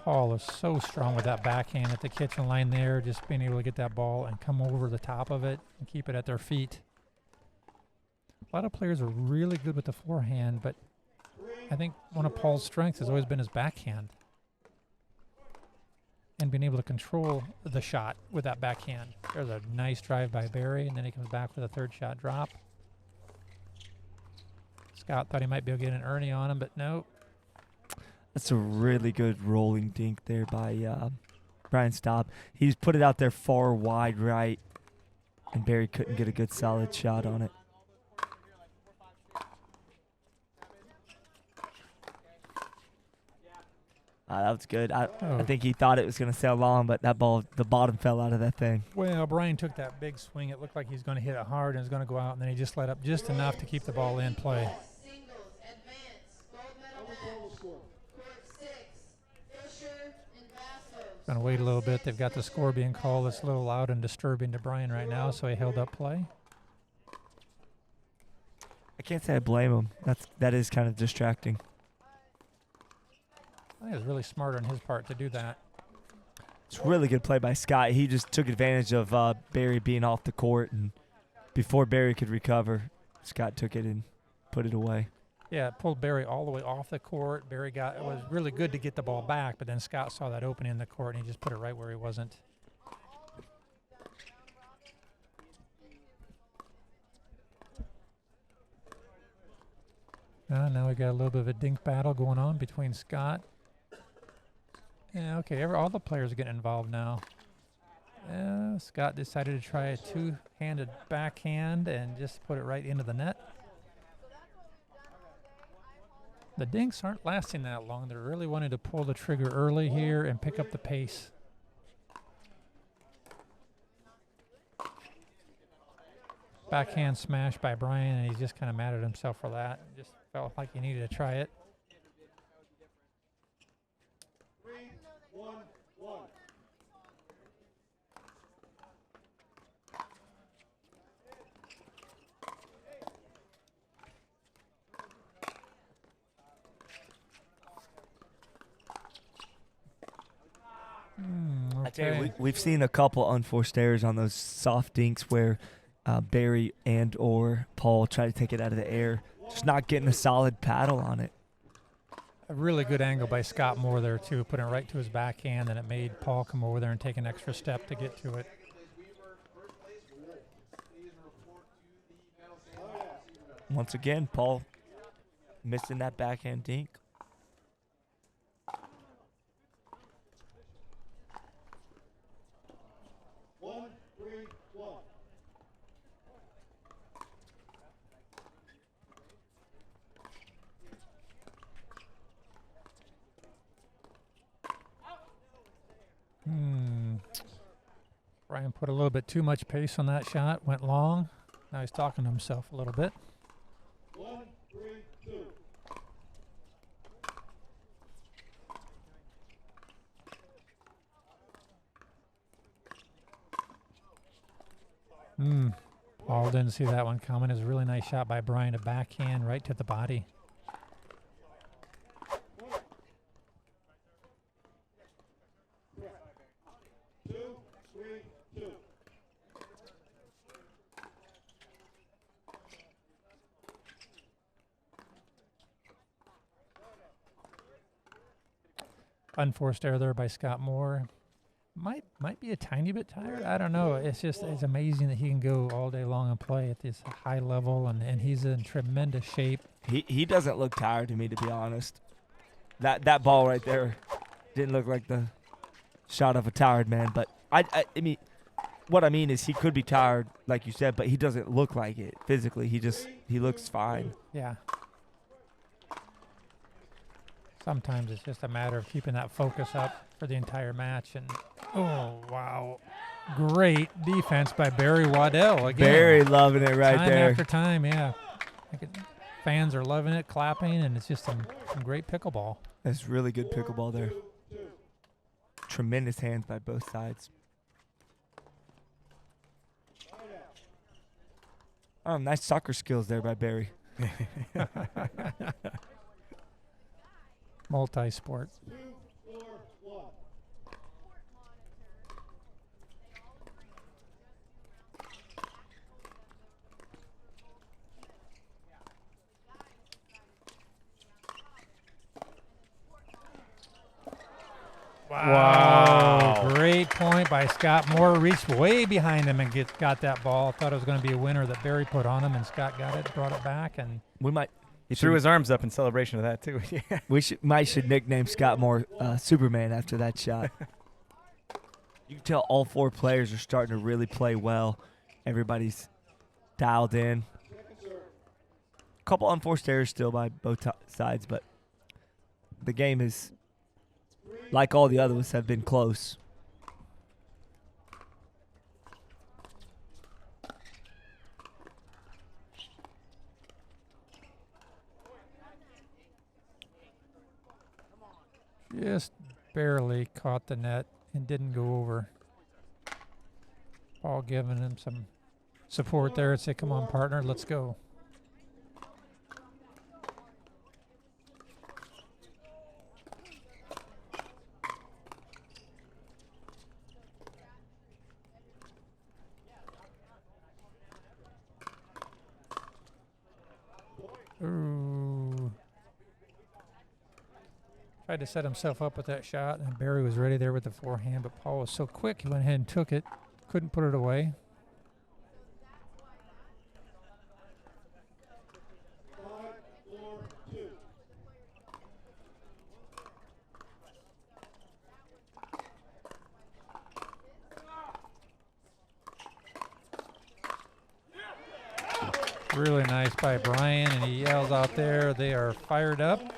Paul is so strong with that backhand at the kitchen line there, just being able to get that ball and come over the top of it and keep it at their feet. A lot of players are really good with the forehand, but I think one of Paul's strengths has always been his backhand and being able to control the shot with that backhand. There's a nice drive by Barry, and then he comes back with a third shot drop. Scott thought he might be able to get an Ernie on him, but no. That's a really good rolling dink there by Brian Staub. He's put it out there far wide right, and Barry couldn't get a good solid shot on it. That was good. I think he thought it was going to sail long, but that ball, the bottom fell out of that thing. Well, Brian took that big swing. It looked like he's going to hit it hard and it's going to go out, and then he just let up just enough to keep the ball in play. Singles, advance, gold medal match. Court 6, Fisher and Vassos. Going to wait a little bit. They've got the score being called. It's a little loud and disturbing to Brian right now, so he held up play. I can't say I blame him. That is kind of distracting. I think it was really smart on his part to do that. It's really good play by Scott. He just took advantage of Barry being off the court, and before Barry could recover, Scott took it and put it away. Yeah, it pulled Barry all the way off the court. Barry it was really good to get the ball back, but then Scott saw that opening in the court, and he just put it right where he wasn't. Now we got a little bit of a dink battle going on between Scott. Yeah, okay, all the players are getting involved now. Scott decided to try a two-handed backhand and just put it right into the net. The dinks aren't lasting that long. They're really wanting to pull the trigger early here and pick up the pace. Backhand smash by Brian, and he's just kind of mad at himself for that. Just felt like he needed to try it. 3-1-1. I tell you, Okay. we've seen a couple unforced errors on those soft dinks where Barry and or Paul try to take it out of the air, just not getting a solid paddle on it. A really good angle by Scott Moore there, too, putting it right to his backhand, and it made Paul come over there and take an extra step to get to it. Once again, Paul missing that backhand dink. Brian put a little bit too much pace on that shot, went long. Now he's talking to himself a little bit. 1-3-2. Paul didn't see that one coming. It was a really nice shot by Brian, a backhand right to the body. Unforced error there by Scott Moore. Might be a tiny bit tired. I don't know. It's amazing that he can go all day long and play at this high level, and he's in tremendous shape. He doesn't look tired to me, to be honest. That ball right there didn't look like the shot of a tired man. But I mean, what I mean is he could be tired, like you said, but he doesn't look like it physically. He looks fine. Yeah. Sometimes it's just a matter of keeping that focus up for the entire match. And oh wow, great defense by Barry Waddell again. Barry loving it right time there. after time, yeah. Fans are loving it, clapping, and it's just some great pickleball. That's really good pickleball there. Tremendous hands by both sides. Oh, nice soccer skills there by Barry. Multi-sport. 2-4-1. Wow. Great point by Scott Moore. Reached way behind him and got that ball. Thought it was going to be a winner that Barry put on him, and Scott got it, brought it back. And We might He threw his arms up in celebration of that too. Yeah. should nickname Scott Moore Superman after that shot. You can tell all 4 players are starting to really play well. Everybody's dialed in. A couple unforced errors still by both sides, but the game is, like all the others, have been close. just barely caught the net and didn't go over. Paul giving him some support there and say, come on, partner, let's go. Ooh. Tried to set himself up with that shot, and Barry was ready there with the forehand, but Paul was so quick, he went ahead and took it. Couldn't put it away. Really nice by Brian, and he yells out there, they are fired up.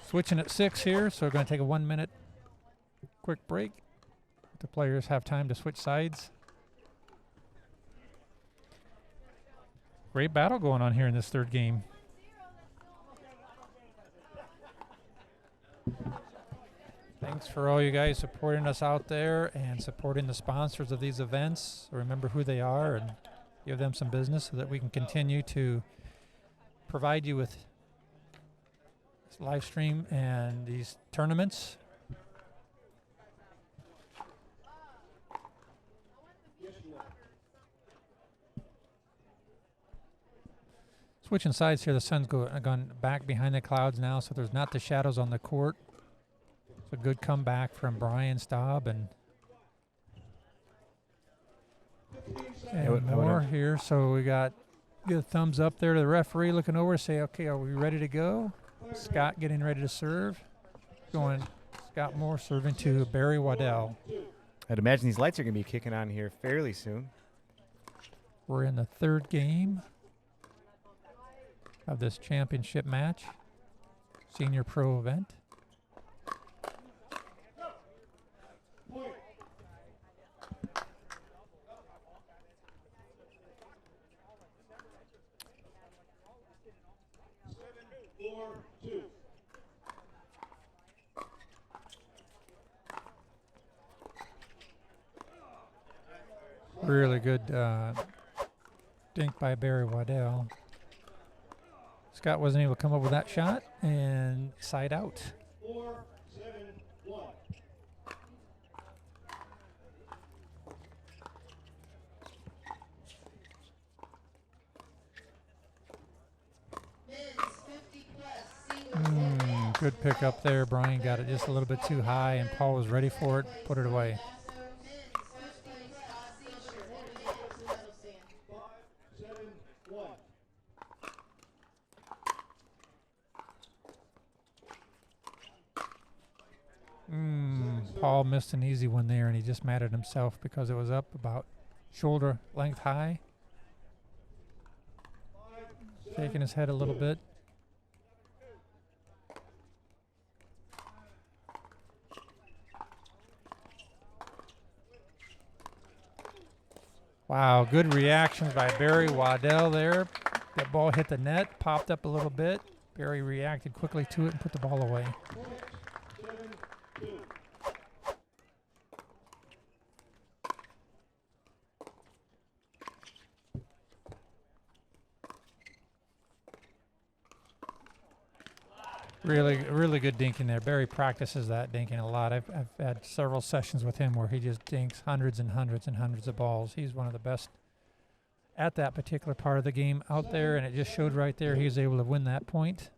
Switching at 6 here, so we're going to take a 1-minute quick break. The players have time to switch sides. Great battle going on here in this third game. Thanks for all you guys supporting us out there and supporting the sponsors of these events. Remember who they are and give them some business so that we can continue to provide you with this live stream and these tournaments. Switching sides here, the sun's gone back behind the clouds now, so there's not the shadows on the court. It's a good comeback from Brian Staub and more here. So we got good thumbs up there to the referee looking over, say, okay, are we ready to go? Scott getting ready to serve. Going Scott Moore serving to Barry Waddell. I'd imagine these lights are going to be kicking on here fairly soon. We're in the third game of this championship match, senior pro event. Really good dink by Barry Waddell. Scott wasn't able to come up with that shot and side out. 4-7-1. Good pick up there. Brian got it just a little bit too high, and Paul was ready for it, put it away. 5-7-1. Paul missed an easy one there, and he just mad at himself because it was up about shoulder length high. Shaking his head a little bit. Wow, good reactions by Barry Waddell there. That ball hit the net, popped up a little bit. Barry reacted quickly to it and put the ball away. 7-2. Really good dinking there. Barry practices that dinking a lot. I've had several sessions with him where he just dinks hundreds and hundreds and hundreds of balls. He's one of the best at that particular part of the game out there, and it just showed right there he was able to win that point.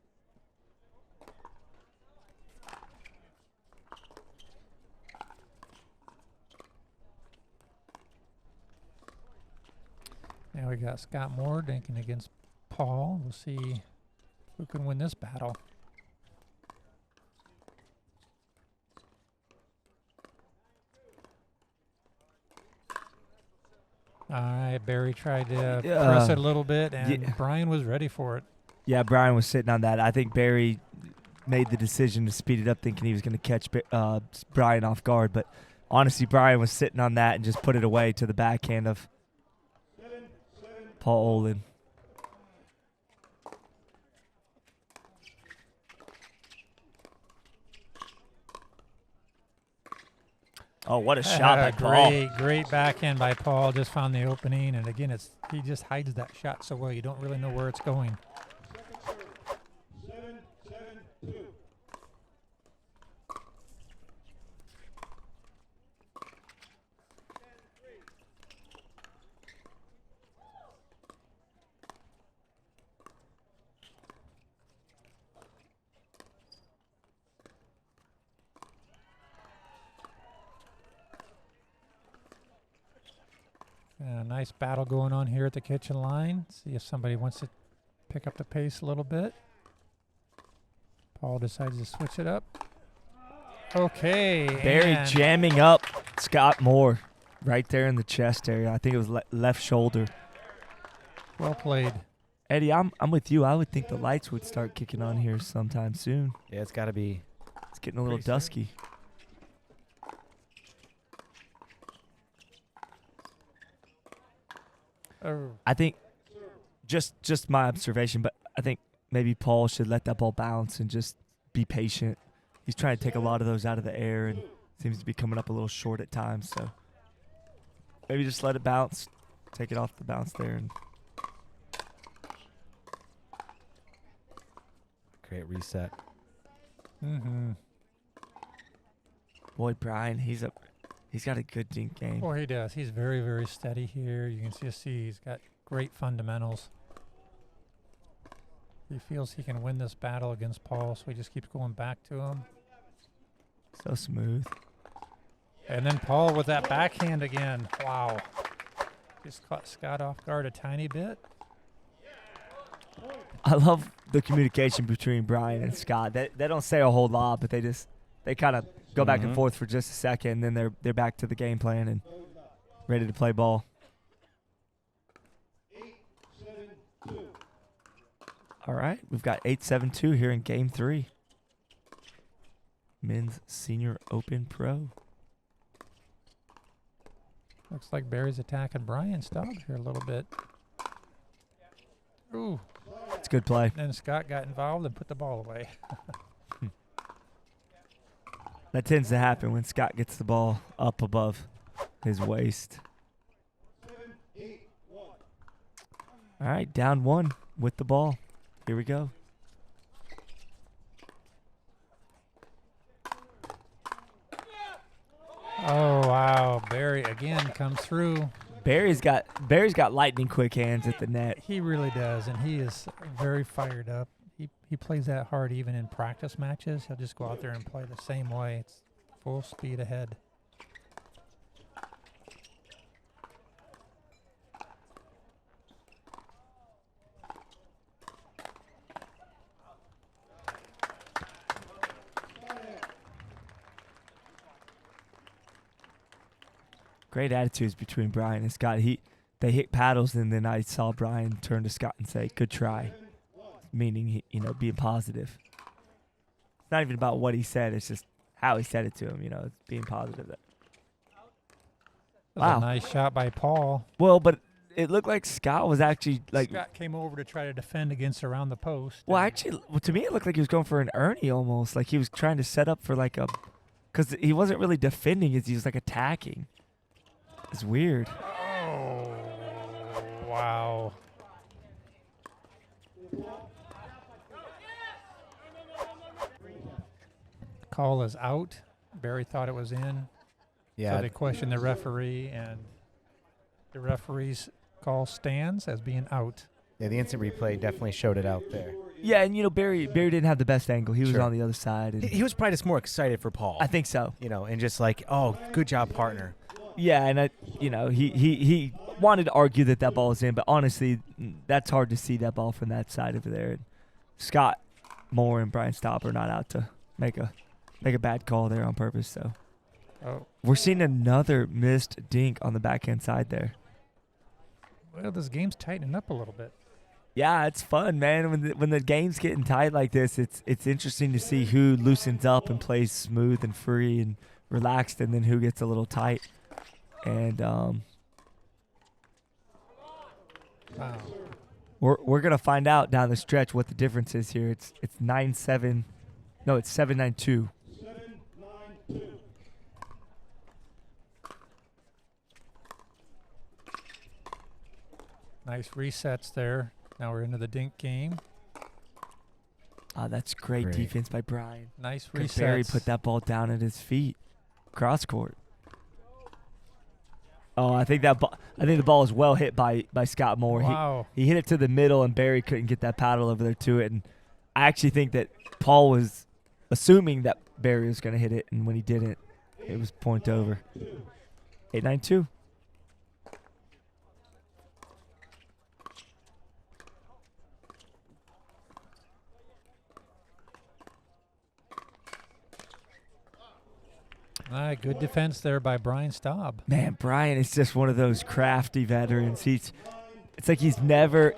Now we got Scott Moore dinking against Paul. We'll see who can win this battle. All right, Barry tried to press it a little bit, and Brian was ready for it. Yeah, Brian was sitting on that. I think Barry made the decision to speed it up thinking he was going to catch Brian off guard. But honestly, Brian was sitting on that and just put it away to the backhand of Paul Olin. Oh, what a shot by Paul. Great backhand by Paul. Just found the opening. And again, he just hides that shot so well. You don't really know where it's going. 7-7-2. Nice battle going on here at the kitchen line. See if somebody wants to pick up the pace a little bit. Paul decides to switch it up. Okay. Barry jamming up Scott Moore right there in the chest area. I think it was left shoulder. Well played. Eddie, I'm with you. I would think the lights would start kicking on here sometime soon. Yeah, it's got to be. It's getting a little dusky. I think just my observation, but I think maybe Paul should let that ball bounce and just be patient. He's trying to take a lot of those out of the air and seems to be coming up a little short at times. So maybe just let it bounce, take it off the bounce there. And Great reset. Mm-hmm. Boy, Brian, he's got a good dink game. Boy, he does. He's very, very steady here. You can see he's got great fundamentals. He feels he can win this battle against Paul, so he just keeps going back to him. So smooth. And then Paul with that backhand again. Wow. Just caught Scott off guard a tiny bit. I love the communication between Brian and Scott. They don't say a whole lot, but they kind of go back and forth for just a second, and then they're back to the game plan and ready to play ball. 8-7-2. All right, we've got 8-7-2 here in Game 3. Men's Senior Open Pro. Looks like Barry's attacking Brian Staub here a little bit. Ooh. It's a good play. Then Scott got involved and put the ball away. That tends to happen when Scott gets the ball up above his waist. 7-8-1. All right, down one with the ball. Here we go. Oh, wow. Barry again comes through. Barry's got lightning quick hands at the net. He really does, and he is very fired up. He plays that hard even in practice matches. He'll just go out there and play the same way. It's full speed ahead. Great attitudes between Brian and Scott. They hit paddles, and then I saw Brian turn to Scott and say, "Good try," meaning being positive. It's not even about what he said; it's just how he said it to him. It's being positive. Wow, a nice shot by Paul. Well, but it looked like Scott was actually Scott came over to try to defend against around the post. Well, actually, to me, it looked like he was going for an Ernie almost, like he was trying to set up for because he wasn't really defending; he was attacking. It's weird. Oh, wow. Call is out. Barry thought it was in. Yeah. So they questioned the referee, and the referee's call stands as being out. Yeah, the instant replay definitely showed it out there. Yeah, and Barry didn't have the best angle. He was Sure. on the other side. And He was probably just more excited for Paul. I think so. And just like, oh, good job, partner. Yeah, and he wanted to argue that ball was in, but honestly, that's hard to see that ball from that side over there. Scott Moore and Brian Staub are not out to make a bad call there on purpose. So we're seeing another missed dink on the backhand side there. Well, this game's tightening up a little bit. Yeah, it's fun, man. When the game's getting tight like this, it's interesting to see who loosens up and plays smooth and free and relaxed, and then who gets a little tight. And Wow. we're gonna find out down the stretch what the difference is here. It's 9-7, no, it's 7-9-2. 7-9-2. Nice resets there. Now we're into the dink game. That's great defense by Brian. Nice Could resets. Barry put that ball down at his feet, cross court. Oh, I think the ball is well hit by Scott Moore. Wow. He hit it to the middle, and Barry couldn't get that paddle over there to it. And I actually think that Paul was assuming that Barry was going to hit it, and when he didn't, it was point over. 8-9-2. All right, good defense there by Brian Staub. Man, Brian is just one of those crafty veterans. It's like he's never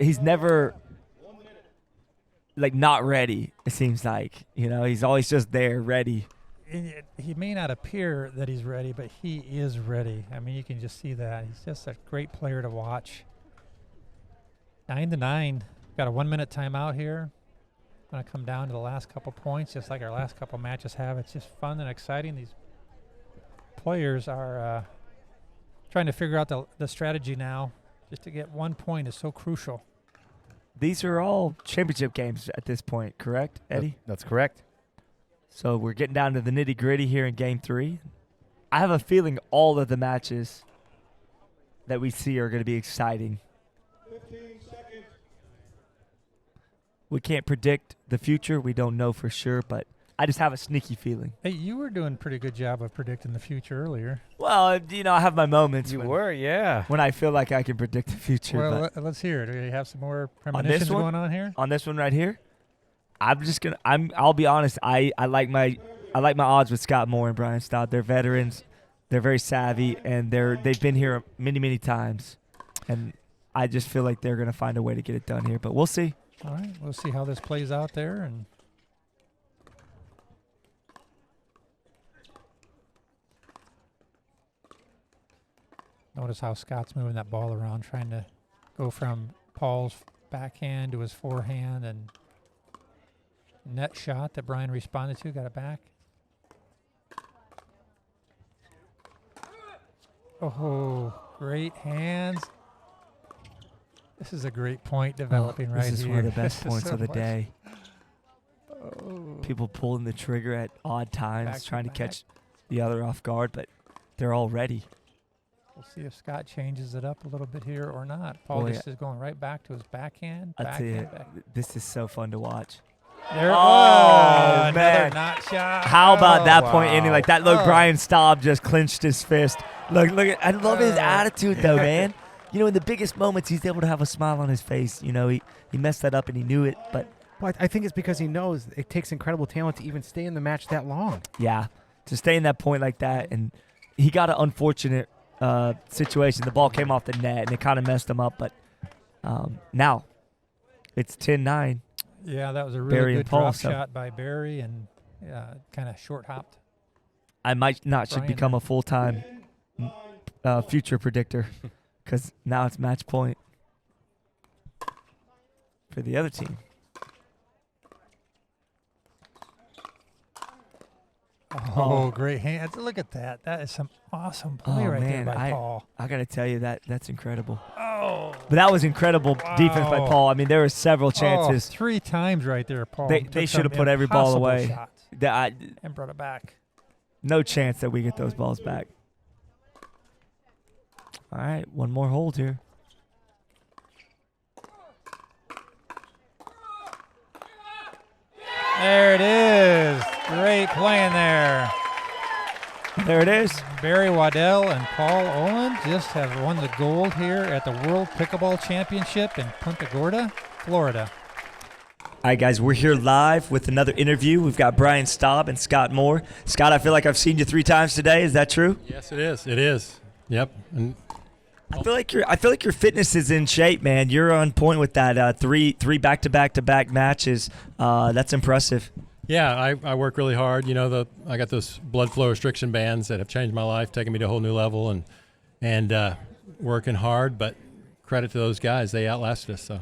like not ready. It seems like, he's always just there, ready. He may not appear that he's ready, but he is ready. I mean, you can just see that. He's just a great player to watch. 9-9. Got a 1-minute timeout here. Going to come down to the last couple points, just like our last couple matches have. It's just fun and exciting. These players are trying to figure out the strategy now. Just to get 1 point is so crucial. These are all championship games at this point, correct, Eddie? That's correct. So we're getting down to the nitty-gritty here in Game 3. I have a feeling all of the matches that we see are going to be exciting. 15 seconds. We can't predict the future. We don't know for sure, but I just have a sneaky feeling. Hey, you were doing a pretty good job of predicting the future earlier. Well, I have my moments. You were, yeah. When I feel like I can predict the future. Well, but let's hear it. Do you have some more premonitions going on here? on this one right here, I'll be honest. I like my odds with Scott Moore and Brian Staub. They're veterans. They're very savvy, and they've been here many times. And I just feel like they're going to find a way to get it done here. But we'll see. All right, we'll see how this plays out there. And notice how Scott's moving that ball around, trying to go from Paul's backhand to his forehand, and net shot that Brian responded to, got it back. Oh, great hands. This is a great point developing right here. This is one of the best points so of the much- day. Oh. People pulling the trigger at odd times, Back to trying to back. catch the other off guard, but they're all ready. We'll see if Scott changes it up a little bit here or not. Paul Boy, just is going right back to his backhand. I'll tell you, Backhand, back. this is so fun to watch. There, Oh, another man. knot shot. How about that wow. point ending like that? Look, Oh. Brian Staub just clenched his fist. Look at, I love his Oh. attitude though, man. In the biggest moments, he's able to have a smile on his face. He messed that up and he knew it, but Well, I think it's because he knows it takes incredible talent to even stay in the match that long. yeah, to stay in that point like that, and he got an unfortunate situation. The ball came off the net and it kind of messed him up, but now it's 10-9. Yeah, that was a Barry really and good Paul, drop so- shot by Barry, and kind of short hopped. I might not should Brian become there. a full-time future predictor because now it's match point for the other team. Oh, great hands. Look at that. That is some awesome play Oh, right man, there by Paul. I got to tell you that's incredible. Oh. But that was incredible defense by Wow. Paul. I mean, there were several Oh, chances. 3 times right there, Paul. They Took should have some put every ball impossible away. shots That and brought it back. no chance that we get those balls back. All right, one more hold here. There it is. Great playing there. There it is. Barry Waddell and Paul Olin just have won the gold here at the World Pickleball Championship in Punta Gorda, Florida. All right, guys, we're here live with another interview. We've got Brian Staub and Scott Moore. Scott, I feel like I've seen you 3 times today. Is that true? Yes, it is. It is. Yep. And I feel like your fitness is in shape, man. You're on point with that three back-to-back matches. That's impressive. yeah, I work really hard. You know, I got those blood flow restriction bands that have changed my life, taken me to a whole new level, and working hard. But credit to those guys; they outlasted us. So.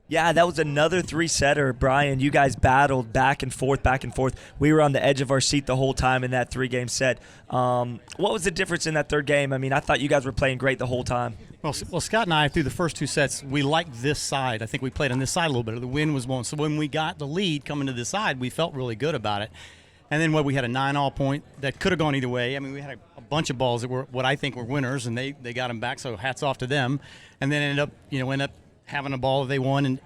Yeah, that was another 3-setter. Brian, you guys battled back and forth. We were on the edge of our seat the whole time in that 3-game set. What was the difference in that third game? I mean, I thought you guys were playing great the whole time. Well, Scott and I, through the first 2 sets, we liked this side. I think we played on this side a little bit. The wind was blowing. So when we got the lead coming to this side, we felt really good about it. And then we had a 9-all point that could have gone either way. I mean, we had a bunch of balls that were what I think were winners, and they got them back, so hats off to them. And then ended up having a ball that they won, and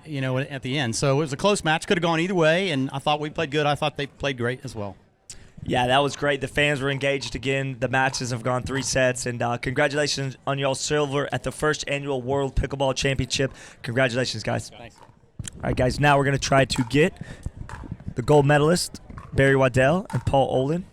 at the end. So it was a close match. Could have gone either way, and I thought we played good. I thought they played great as well. Yeah, that was great. The fans were engaged again. The matches have gone 3 sets, and congratulations on y'all silver at the first annual World Pickleball Championship. Congratulations, guys. Thanks. All right, guys, now we're going to try to get the gold medalist, Barry Waddell and Paul Olin.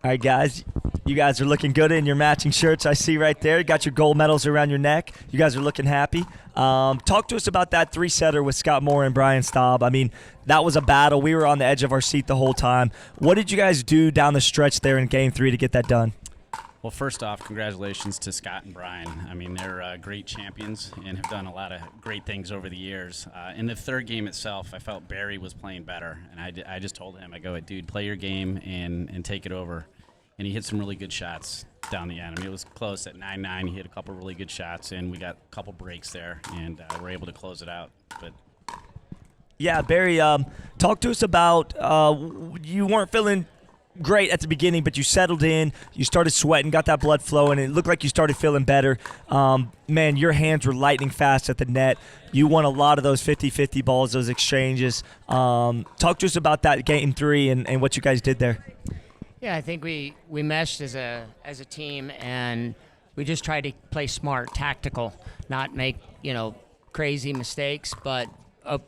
All right, guys, you guys are looking good in your matching shirts. I see right there. You got your gold medals around your neck. You guys are looking happy. Talk to us about that 3-setter with Scott Moore and Brian Staub. I mean, that was a battle. We were on the edge of our seat the whole time. What did you guys do down the stretch there in Game 3 to get that done? Well, first off, congratulations to Scott and Brian. I mean, they're great champions and have done a lot of great things over the years. In the third game itself, I felt Barry was playing better, and I just told him, I go, dude, play your game and take it over. And he hit some really good shots down the end. I mean, it was close at 9-9. He hit a couple really good shots, and we got a couple breaks there, and we're able to close it out. But yeah, Barry, talk to us about you weren't feeling great at the beginning, but you settled in, you started sweating, got that blood flowing, and it looked like you started feeling better. Man, your hands were lightning fast at the net. You won a lot of those 50-50 balls, those exchanges. Talk to us about that Game 3 and what you guys did there. Yeah, I think we meshed as a team, and we just tried to play smart, tactical, not make crazy mistakes, but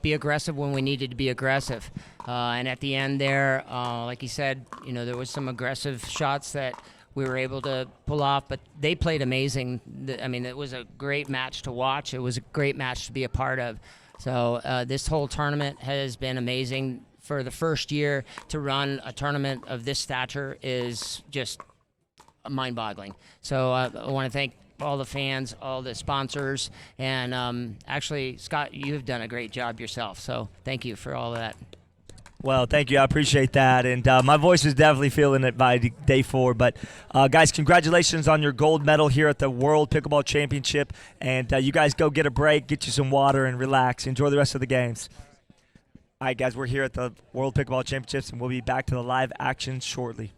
be aggressive when we needed to be aggressive. And at the end there, like you said, there was some aggressive shots that we were able to pull off, but they played amazing. I mean, it was a great match to watch. It was a great match to be a part of. So this whole tournament has been amazing. For the first year to run a tournament of this stature is just mind-boggling. So I want to thank all the fans, all the sponsors, and actually, Scott, you've done a great job yourself. So thank you for all of that. Well, thank you. I appreciate that. And my voice is definitely feeling it by day 4. But, guys, congratulations on your gold medal here at the World Pickleball Championship. And you guys go get a break, get you some water, and relax. Enjoy the rest of the games. All right, guys, we're here at the World Pickleball Championships, and we'll be back to the live action shortly.